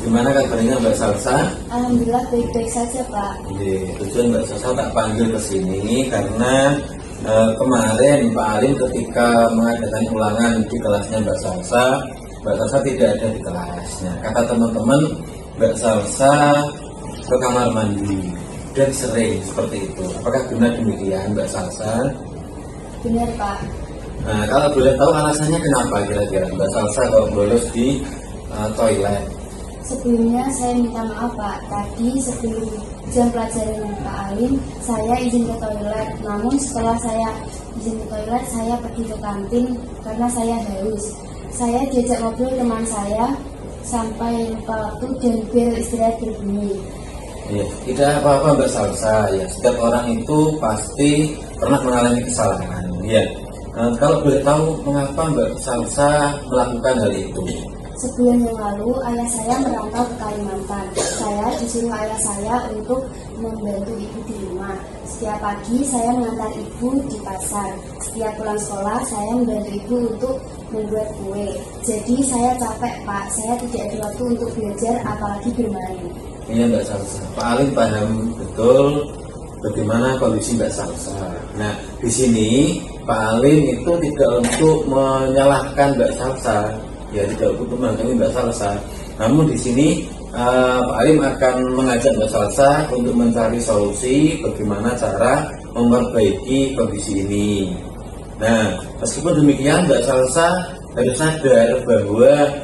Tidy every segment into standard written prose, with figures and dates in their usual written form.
Gimana kabarnya Mbak Salsa? Alhamdulillah baik-baik saja Pak. Tujuan Mbak Salsa tak panggil ke sini karena kemarin Pak Alim ketika mengadakan ulangan di kelasnya Mbak Salsa tidak ada di kelasnya. Kata teman-teman Mbak Salsa ke kamar mandi dan sering seperti itu. Apakah benar demikian Mbak Salsa? Benar Pak. Nah, kalau boleh tahu alasannya kenapa kira-kira Mbak Salsa kalau bolos di toilet? Sebelumnya saya minta maaf Pak. Tadi sebelum jam pelajaran Pak Alim, saya izin ke toilet. Namun setelah saya izin ke toilet, saya pergi ke kantin karena saya haus. Saya diajak ngobrol teman saya sampai lupa waktu dan bel istirahat berbunyi. Ya, tidak apa-apa Mbak Salsa. Ya, setiap orang itu pasti pernah mengalami kesalahan. Ya, kalau boleh tahu mengapa Mbak Salsa melakukan hal itu? Sebulan yang lalu, ayah saya merantau ke Kalimantan. Saya disuruh ayah saya untuk membantu ibu di rumah. Setiap pagi saya mengantar ibu di pasar. Setiap pulang sekolah, saya membantu ibu untuk membuat kue. Jadi saya capek Pak, saya tidak ada waktu untuk belajar apalagi bermain. Iya Mbak Salsa, Pak Alim paham betul bagaimana kondisi Mbak Salsa. Nah, di sini Pak Alim itu tidak untuk menyalahkan Mbak Salsa, ya tidak untuk menghakimi Mbak Salsa. Namun di sini Pak Alim akan mengajak Mbak Salsa untuk mencari solusi bagaimana cara memperbaiki kondisi ini. Nah, meskipun demikian Mbak Salsa harus sadar bahwa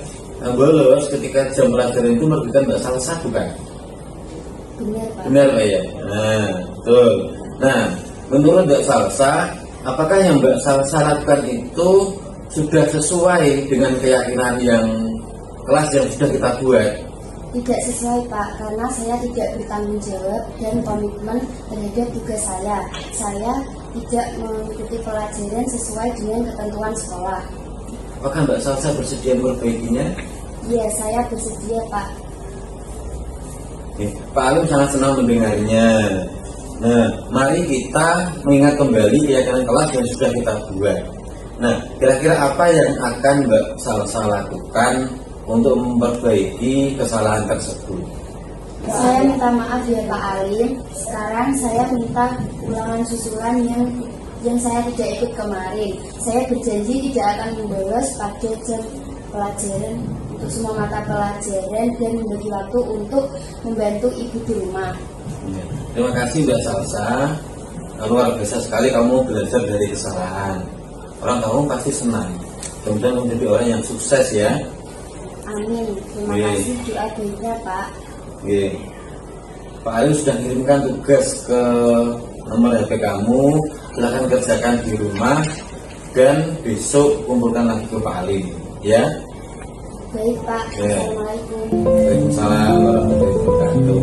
bolos ketika jam pelajaran itu merugikan Mbak Salsa, bukan? Benar Pak. Benar Mbak ya? Nah, betul. Nah, menurut Mbak Salsa, apakah yang Mbak Salsa lakukan itu sudah sesuai dengan keyakinan yang kelas yang sudah kita buat? Tidak sesuai Pak, karena saya tidak bertanggung jawab dan komitmen terhadap tugas saya. Saya tidak mengikuti pelajaran sesuai dengan ketentuan sekolah. Apakah Mbak Salsa bersedia memperbaikinya? Iya, saya bersedia Pak. Pak Alim sangat senang mendengarnya. Nah, mari kita mengingat kembali keyakinan kelas yang sudah kita buat. Nah, kira-kira apa yang akan Mbak Salsa lakukan untuk memperbaiki kesalahan tersebut? Saya minta maaf ya Pak Alim. Sekarang saya minta ulangan susulan yang saya tidak ikut kemarin. Saya berjanji tidak akan membolos pada jam pelajaran untuk semua mata pelajaran dan membagi waktu untuk membantu ibu di rumah. Terima kasih Mbak Salsa. Luar biasa sekali kamu belajar dari kesalahan. Orang kamu pasti senang. Kemudian menjadi orang yang sukses ya. Amin. Terima kasih doa baiknya Pak. Pak Alim sudah kirimkan tugas ke nomor HP kamu. Silahkan kerjakan di rumah dan besok kumpulkan lagi ke Pak Alim ya. Baik Pak. Assalamualaikum. Waalaikumsalam warahmatullahi wabarakatuh.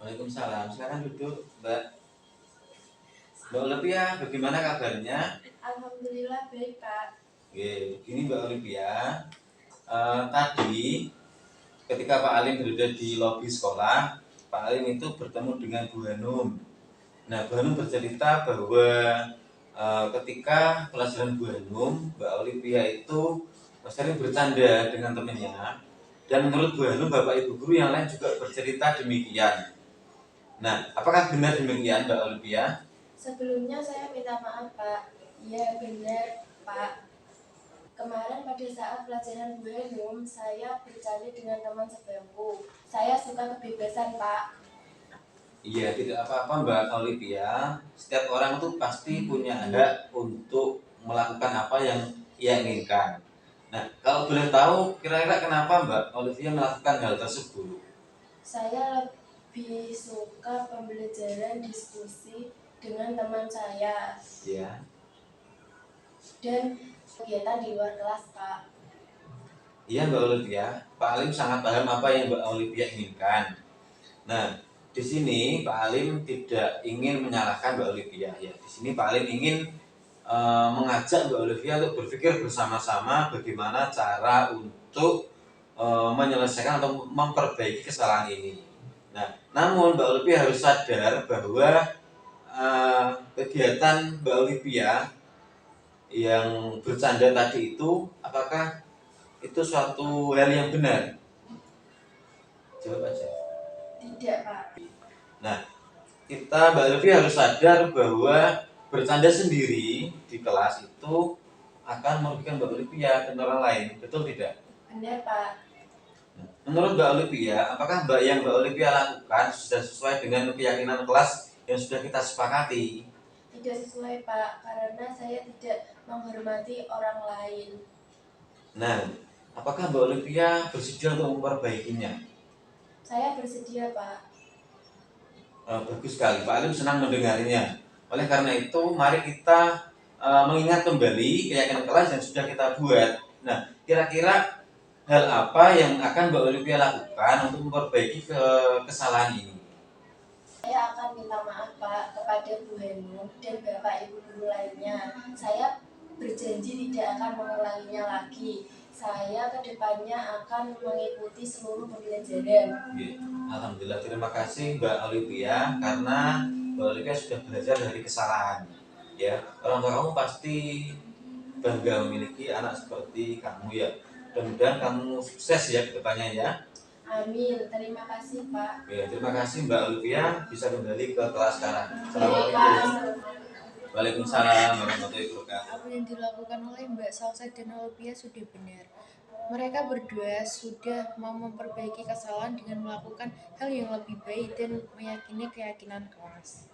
Waalaikumsalam. Sekarang duduk Mbak. Mbak Olivia, bagaimana kabarnya? Alhamdulillah baik Pak. Begini Mbak Olivia. Tadi ketika Pak Alim berada di lobi sekolah, Pak Alim itu bertemu dengan Bu Hanum. Nah, Bu Hanum bercerita bahwa ketika pelajaran Bu Hanum, Mbak Olivia itu sering bercanda dengan temannya. Dan menurut Bu Hanum, Bapak Ibu guru yang lain juga bercerita demikian. Nah, apakah benar demikian Mbak Olivia? Sebelumnya saya minta maaf Pak. Iya benar Pak. Kemarin pada saat pelajaran Bu Hanum, saya bercanda dengan teman sebangku. Saya suka kebebasan Pak. Iya, tidak apa-apa Mbak Olivia. Setiap orang itu pasti punya hak untuk melakukan apa yang ia inginkan. Nah, kalau boleh tahu, kira-kira kenapa Mbak Olivia melakukan hal tersebut? Saya lebih suka pembelajaran diskusi dengan teman saya. Ya. Dan kegiatan di luar kelas, Pak. Iya Mbak Olivia, Pak Alim sangat paham apa yang Mbak Olivia inginkan. Nah, di sini Pak Alim tidak ingin menyalahkan Mbak Olivia ya. Di sini Pak Alim ingin mengajak Mbak Olivia untuk berpikir bersama-sama bagaimana cara untuk menyelesaikan atau memperbaiki kesalahan ini. Nah, namun Mbak Olivia harus sadar bahwa kegiatan Mbak Olivia yang bercanda tadi itu apakah itu suatu hal yang benar? Jawab aja. Tidak, Pak. Nah, Mbak Olivia harus sadar bahwa bercanda sendiri di kelas itu akan merugikan Mbak Olivia dan orang lain, betul tidak? Benar, Pak. Menurut Mbak Olivia, apakah yang Mbak Olivia lakukan sudah sesuai dengan keyakinan kelas yang sudah kita sepakati? Tidak sesuai, Pak, karena saya tidak menghormati orang lain. Nah, apakah Mbak Olivia bersedia untuk memperbaikinya? Saya bersedia, Pak. Bagus sekali, Pak Alim senang mendengarnya. Oleh karena itu, mari kita mengingat kembali keyakinan kelas yang sudah kita buat. Nah, kira-kira hal apa yang akan Mbak Olivia lakukan untuk memperbaiki kesalahan ini? Saya akan minta maaf, Pak, kepada Bu Henu dan Bapak Ibu guru lainnya. Saya berjanji tidak akan mengulanginya lagi. Saya kedepannya akan mengikuti seluruh pembelajaran. Ya, Alhamdulillah, terima kasih Mbak Olivia karena Mbak Olivia sudah belajar dari kesalahan. Ya, orang tua kamu pasti bangga memiliki anak seperti kamu ya. Mudah-mudahan kamu sukses ya ke depannya ya. Amin. Terima kasih, Pak. Ya, terima kasih Mbak Olivia, bisa kembali ke kelas sekarang. Baik, Assalamualaikum. Pak. Waalaikumsalam warahmatullahi wabarakatuh. Apa yang dilakukan oleh Mbak Salsa dan Olivia sudah benar. Mereka berdua sudah mau memperbaiki kesalahan dengan melakukan hal yang lebih baik dan meyakini keyakinan kelas.